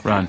Run.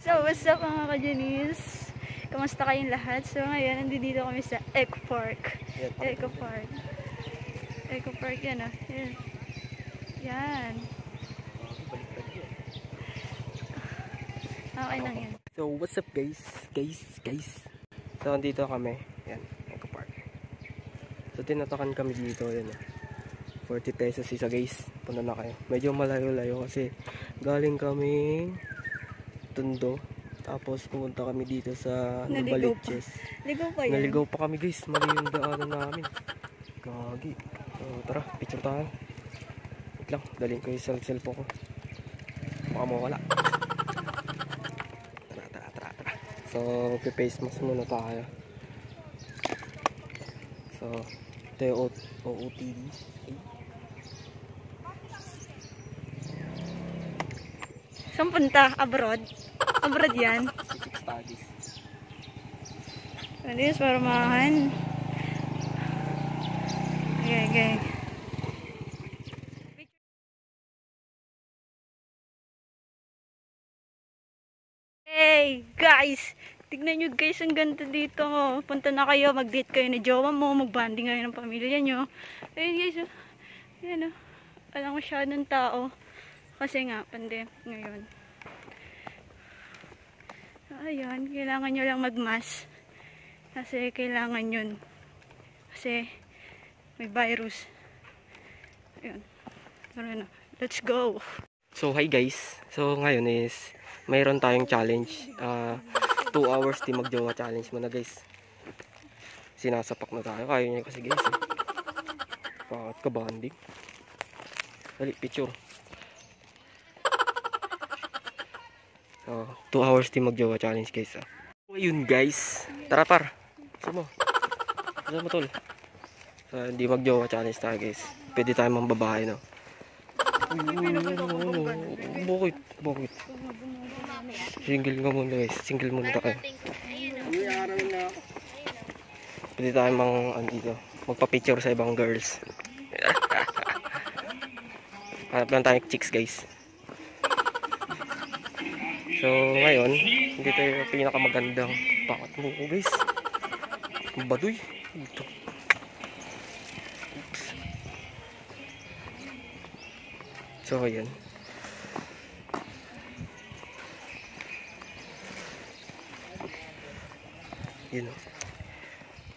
So, what's up mga ka-Janice? Kamusta kayong lahat? So, ngayon, nandito kami sa Eco Park. Eco Park. Eco Park, yan o. Yan. Yan. Okay lang yan. So, what's up guys? So, nandito kami. Yan, Eco Park. So, tinatakan kami dito. Yan o. 40 pesos isa guys. Punta na kayo. Medyo malayo-layo kasi galing kami Tondo. Tapos pumunta kami dito sa Nubaliches. Naligaw pa yan. Naligaw pa kami guys. Mali yung daanan namin. Gagi. So, tara, picture tayo. Wait lang, dalhin ko yung cellphone ko. Baka mawala. Tara. So, face mask muna tayo. So, ito yung OOTD. Saan punta? Abroad? Abroad yan? Civic studies. Studies, paramahan. Okay. Hey guys! Tignan nyo guys, ang ganda dito. Punta na kayo, mag-date kayo ni jowa mo, mag-banding kayo ng pamilya nyo. Ayun guys, ayan o. Walang masyadong tao. Kasi nga, pandemic ngayon. So, ayun, kailangan nyo lang mag-mask. Kasi kailangan yun. Kasi may virus. Ayun. Tara na. Let's go! So, hi guys. So, ngayon is mayroon tayong challenge. 2 hours di magjowa challenge muna guys. Sinasapak na tayo. Kaya nyo kasi guys. Bakit ka banding? Dali, picture. So, 2 hours di magjowa challenge guys. Ayun guys. Tara par. Sama mo tol. So, hindi magjowa challenge tayo guys. Pwede tayo mambabahay no. Bakit? Single nga muna guys. Single muna tayo. Pwede tayo magpa-picture sa ibang girls. Hanap lang tayong chicks guys. So ngayon, dito yung pinakamagandang bakit mo ko guys. Baduy. Ito. Oops. So ayan. Yun o.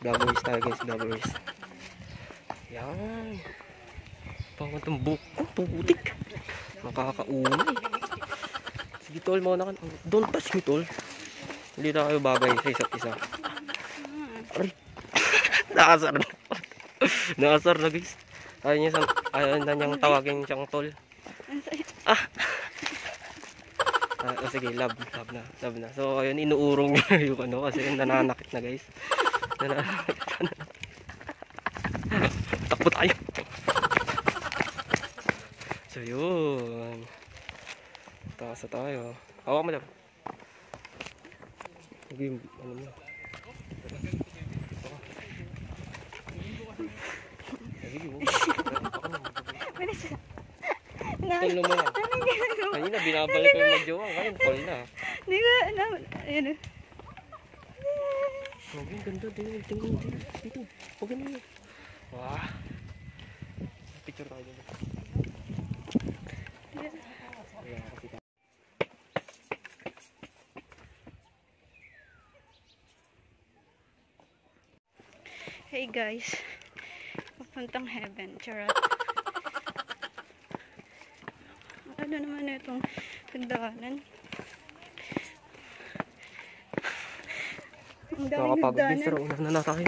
Blackboys tayo guys, blackboys. Yan. Pangat ang buko, puputik. Makakaunay. Sige tol, mga nakan. Don't touch me tol. Hindi na kayo bagay sa isa't isa. Aray. Nakasar na. Nakasar na guys. Ayaw na niyang tawagin siyang tol. Sige, love na. So, ayun, inuurong niya yung ano, kasi nananakit na guys. Nananakit na. Takbo tayo. So, yun. Taas na tayo. Hawak mo lang. Sige, ano mo. Sige, Tol naman. Kanina binabalik ko yung magjowa. Ngayon, call na. Hindi ko, ayun. Grabe, ang ganda. Tingnan. Dito. Huwag ganun. Wah. Picture tayo dito. Hey guys. Papuntang heaven. Charot. Ano naman itong hagdanan? Ang daming Nakakapagod din, hagdanan. pero una na tayo.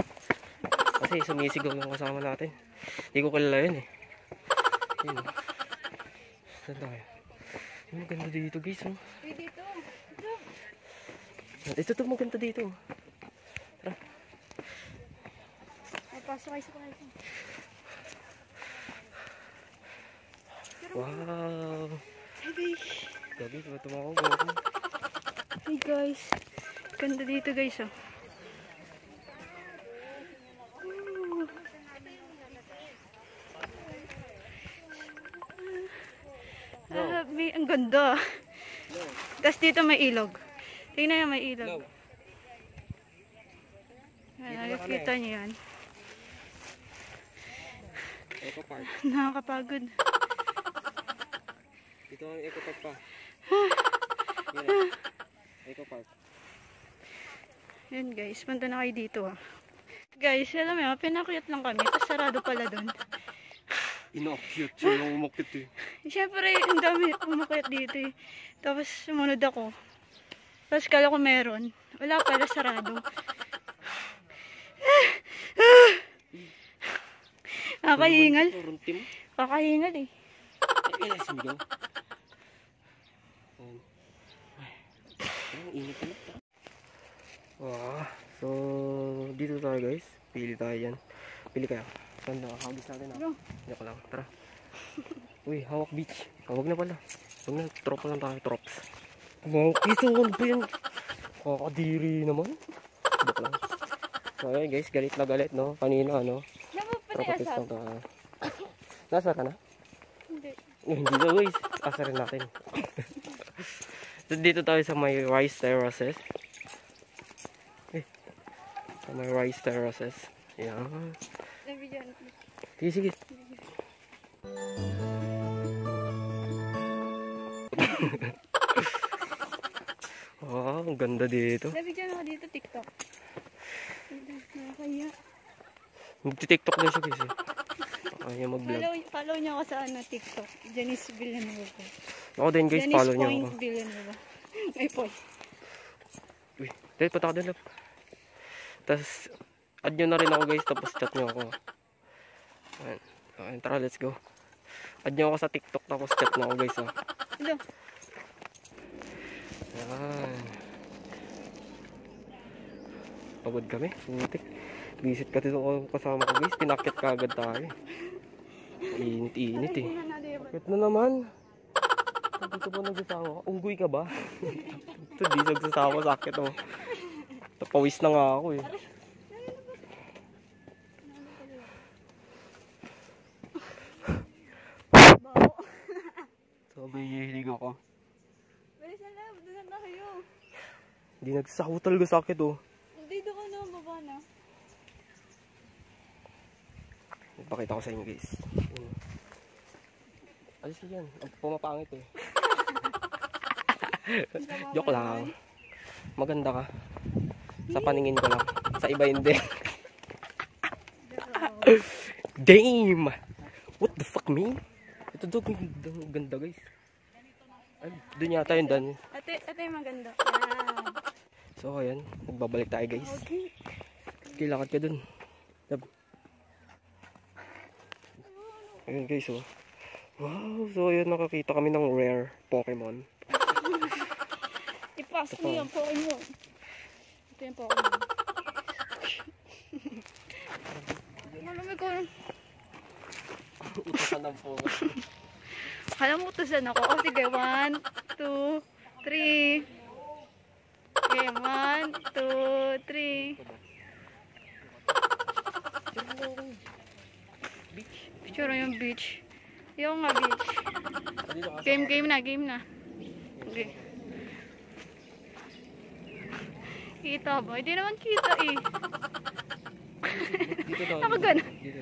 Kasi sumisigaw yung kasama natin. Hindi ko kilala yun eh. Yun. Saan tayo? Ang ganda dito guys. Oh. Uy, dito. Ito maganda dito. Tara. Pasok kayo sa kwarto. Wow. Hey guys. Gabi, tumawa ko. Hey guys. Ganda dito guys oh. Ang ganda. Tapos dito may ilog. Tingnan nyo may ilog. Nakikita nyo yan. Eco Park. Nakakapagod. Dito ang Eco Park pa. Eco Park. Yan guys, punta na kayo dito ha. Guys, alam mo, pinakyat lang kami. Tapos sarado pala doon. Ina-cute siya yung umakit eh. Siyempre, ang dami umakyat dito eh. Tapos sumunod ako. Tapos kala ko meron. Wala pala, sarado. Kakahingal. Kakahingal eh. Ay, sumigaw. Ang init na. Wow. So, dito tayo guys. Pili tayo yan. Pili kayo. Saan na? Hagis natin ha. Yok lang. Tara. Uy, Hawak Beach. Huwag na pala. Huwag na. Tropa lang tayo. Trops. Wow, kisong ano ba yan? Kakadiri naman. Bok lang. So, okay guys. Galit na galit no. Kanina ano. Tropa lang tayo. Nasa ka na? Hindi. Hindi na guys. Asa rin natin. So, dito tayo sa may rice terraces. Sa may rice terraces. Yan. Sige, sige. Wow, ang ganda dito. Nabigyan ako dito TikTok. Nakakaya. Magti-tiktok na siya guys eh. Kaya mag-vlog. Follow niyo ako sa TikTok. Janice Villanueva. Ako din guys, follow niyo ako. Janice Point Villanueva. May point. Uy, dahil pata ka din lang. Tapos, add nyo na rin ako guys, tapos chat nyo ako. Ayan. Ayan, tara, let's go. Add nyo ako sa TikTok, tapos chat nyo ako guys. Oh. Hello. Ayan. Pagod kami, putik. Visit ka dito kasama ko guys, pinakit ka agad tayo. Init-init eh. Bakit na naman? Dito ba nagsasawa ka? Unggoy ka ba? Ito, di nagsasawa, sakit oh. Napawis na nga ako eh. Sabi, hihilig ako. Bilis na lang, doon na kayo. Hindi nagsasawa talaga sakit oh. Dito ka na, baba na. Ipakita ko sa inyo guys. Alis ka dyan, pumapangit eh. Joke lang. Maganda ka. Sa paningin ko lang. Sa iba hindi. Damn! What the fuck me? Ito daw ganda guys. Ay, doon yata yun dan. Ate yung maganda. So ayan, nagbabalik tayo guys. Okay. Kilakad ka dun. Ayan guys oh. Wow, so ayan nakakita kami ng rare Pokemon. Pasok mo yung Pokemon. Ito yung Pokemon. Malamig ko. Utusan ng Pokemon. Kala mo utusan ako. O sige, 1, 2, 3. Okay, 1, 2, 3. Picture yung beach. Yung nga beach. Game na. Okay. Kita ba? Hindi naman kita eh. Dito daw. Ako gano'n. Dito.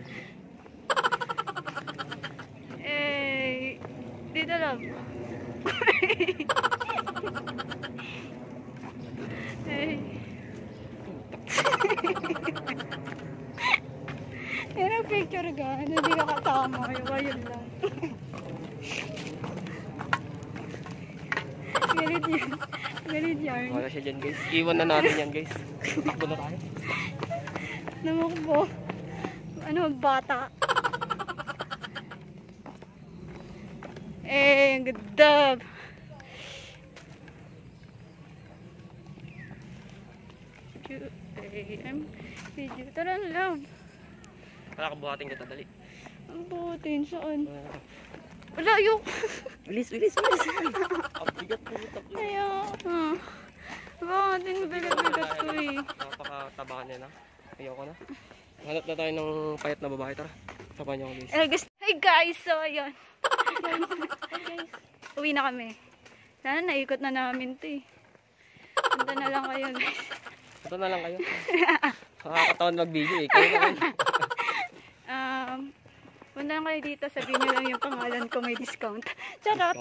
Eh, dito lang. Eh. Yan ang picture ka. Hindi ka kasama. Ayun lang. Ganit yan. Wala siya dyan, guys. Iwan na natin yan, guys. Takbo na tayo. Namukbo. Ano, bata. Eh, good job. Video. Tara na lang. Wala ka buhating kita, dali. Ang butin, saan? Wala, yung... Bilis. Ang bigat po ito. Ayaw. Bakit din bigat-bigat ko eh. Napakataba niya na. Ayoko na. Hanap na tayo ng payat na babae. Tara. Sabahan niyo ako, guys. Hey guys, so ayun. Uwi na kami. Sana naikot na namin ito eh. Punta na lang kayo guys. Ito na lang kayo. Nakakataon mag-video eh. Kayo naman. Punta lang kayo dito. Sabihin nyo lang yung pangalan ko, may discount. Charot.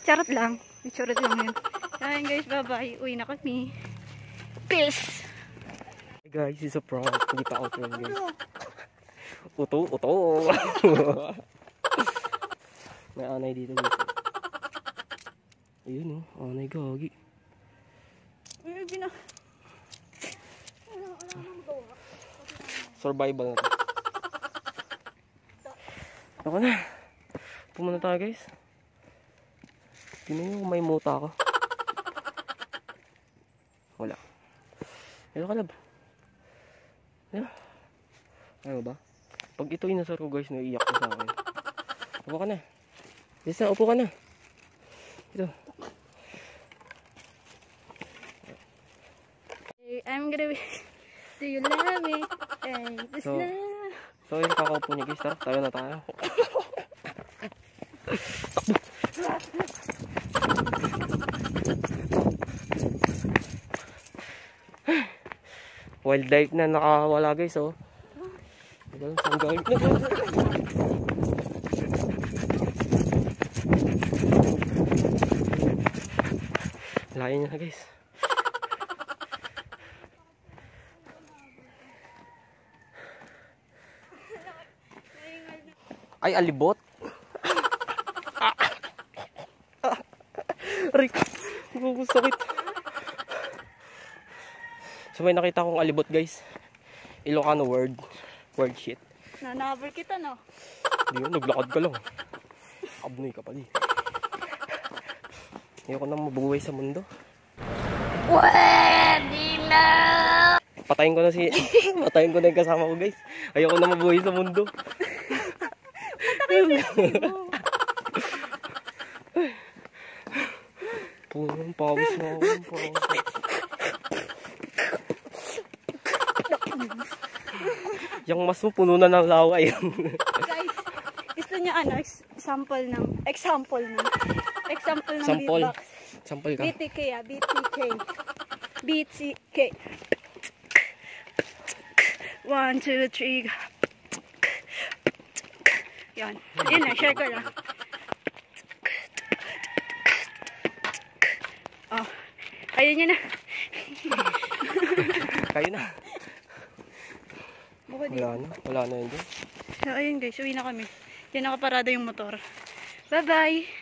Charot lang. Charot lang yun. Ayun guys, bye-bye. Uwi na kami. Peace. Hey guys, it's a prank. Hindi pa out yun, guys. Uto. May anay dito. Ayun oh, anay gagi. Ay, Survival na to. Ako na. Pumunta tayo, guys. Tingnan nyo kung may muta ako. Wala. Hello, kalab. Ano ba? Pag ito inasar ko, guys, naiiyak ko sa akin. Upo ka na. Yes na, upo ka na. Ito. I'm gonna be... Do you love me? So yung kakaupo niya, guys. Tara, tayo na tayo. Wildlife na nakawala, guys, oh. Saan gawin? Layo niya na, guys. Ay, alibot. Rick, sakit. So may nakita akong alibot, guys. Ilocano word shit. Nanabol kita, no? Hindi yun, naglakad ka lang. Abnoy ka pala. Ayoko na mabuhay sa mundo. Pwede na! Patayin ko na yung kasama ko, guys. Ayoko na mabuhay sa mundo. Punong pawis na ako. Yung mas mo puno na ng laway. Guys, gusto niya ano, example ng Sample. beatbox. Sample ka. BTK ah, BTK. 1, 2, 3. Yan. Yun na, share ko lang. Oh, ayun nyo na. Kayo na. Wala na yun. So, ayun guys, uwi na kami. Diyan nakaparada yung motor. Bye-bye!